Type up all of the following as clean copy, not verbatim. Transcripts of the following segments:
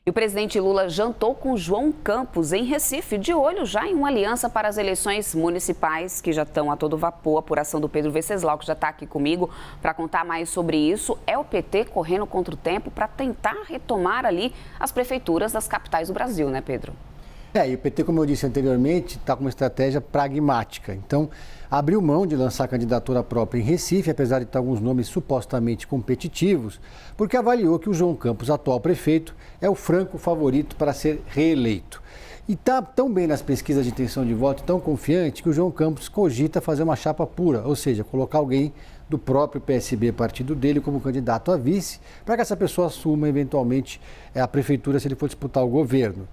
E o presidente Lula jantou com João Campos em Recife, de olho já em uma aliança para as eleições municipais, que já estão a todo vapor. A apuração do Pedro Venceslau, que já está aqui comigo para contar mais sobre isso. É o PT correndo contra o tempo para tentar retomar ali as prefeituras das capitais do Brasil, né, Pedro? E o PT, como eu disse anteriormente, está com uma estratégia pragmática. Então, abriu mão de lançar candidatura própria em Recife, apesar de ter alguns nomes supostamente competitivos, porque avaliou que o João Campos, atual prefeito, é o franco favorito para ser reeleito. E está tão bem nas pesquisas de intenção de voto, tão confiante, que o João Campos cogita fazer uma chapa pura, ou seja, colocar alguém do próprio PSB, partido dele, como candidato a vice, para que essa pessoa assuma eventualmente a prefeitura se ele for disputar o governo.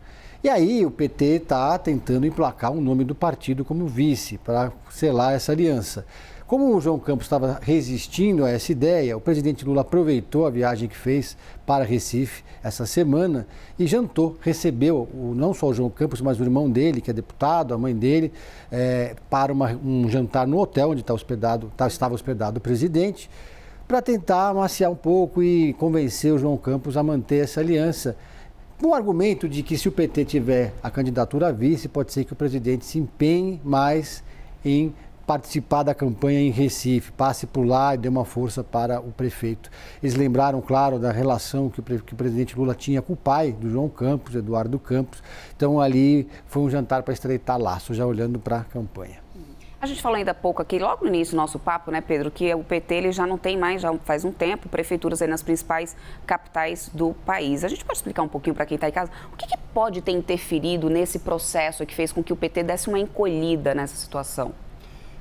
E aí o PT está tentando emplacar um nome do partido como vice, para selar essa aliança. Como o João Campos estava resistindo a essa ideia, o presidente Lula aproveitou a viagem que fez para Recife essa semana e jantou, recebeu não só o João Campos, mas o irmão dele, que é deputado, a mãe dele, para um jantar no hotel onde estava hospedado o presidente, para tentar amaciar um pouco e convencer o João Campos a manter essa aliança. Com o argumento de que se o PT tiver a candidatura a vice, pode ser que o presidente se empenhe mais em participar da campanha em Recife, passe por lá e dê uma força para o prefeito. Eles lembraram, claro, da relação que o presidente Lula tinha com o pai do João Campos, Eduardo Campos. Então ali foi um jantar para estreitar laço, já olhando para a campanha. A gente falou ainda há pouco aqui, logo no início do nosso papo, né, Pedro, que o PT ele já não tem mais, já faz um tempo, prefeituras aí nas principais capitais do país. A gente pode explicar um pouquinho para quem está em casa, o que pode ter interferido nesse processo que fez com que o PT desse uma encolhida nessa situação?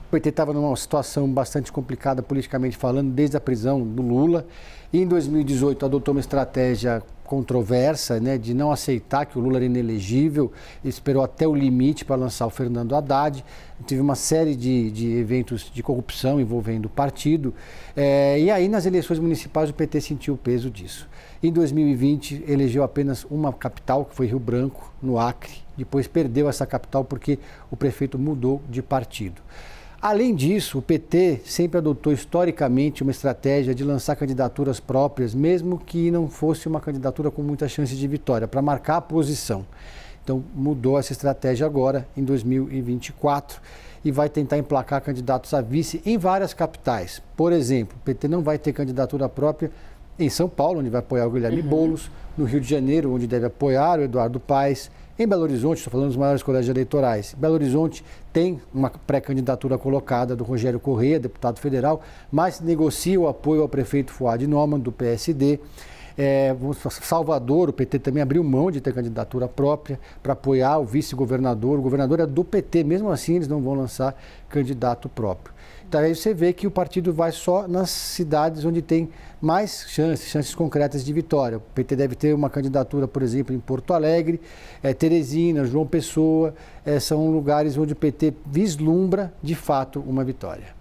O PT estava numa situação bastante complicada politicamente falando, desde a prisão do Lula. E em 2018 adotou uma estratégia controversa, né, de não aceitar que o Lula era inelegível, esperou até o limite para lançar o Fernando Haddad. Teve uma série de eventos de corrupção envolvendo o partido. E aí, nas eleições municipais, o PT sentiu o peso disso. Em 2020, elegeu apenas uma capital, que foi Rio Branco, no Acre. Depois perdeu essa capital porque o prefeito mudou de partido. Além disso, o PT sempre adotou historicamente uma estratégia de lançar candidaturas próprias, mesmo que não fosse uma candidatura com muitas chances de vitória, para marcar a posição. Então, mudou essa estratégia agora, em 2024, e vai tentar emplacar candidatos a vice em várias capitais. Por exemplo, o PT não vai ter candidatura própria em São Paulo, onde vai apoiar o Guilherme Boulos, no Rio de Janeiro, onde deve apoiar o Eduardo Paes. Em Belo Horizonte, estou falando dos maiores colégios eleitorais, Belo Horizonte tem uma pré-candidatura colocada do Rogério Corrêa, deputado federal, mas negocia o apoio ao prefeito Fuad Noman, do PSD. Salvador, o PT também abriu mão de ter candidatura própria para apoiar o vice-governador. O governador é do PT, mesmo assim eles não vão lançar candidato próprio. Então aí você vê que o partido vai só nas cidades onde tem mais chances concretas de vitória. O PT deve ter uma candidatura, por exemplo, em Porto Alegre, Teresina, João Pessoa, são lugares onde o PT vislumbra de fato uma vitória.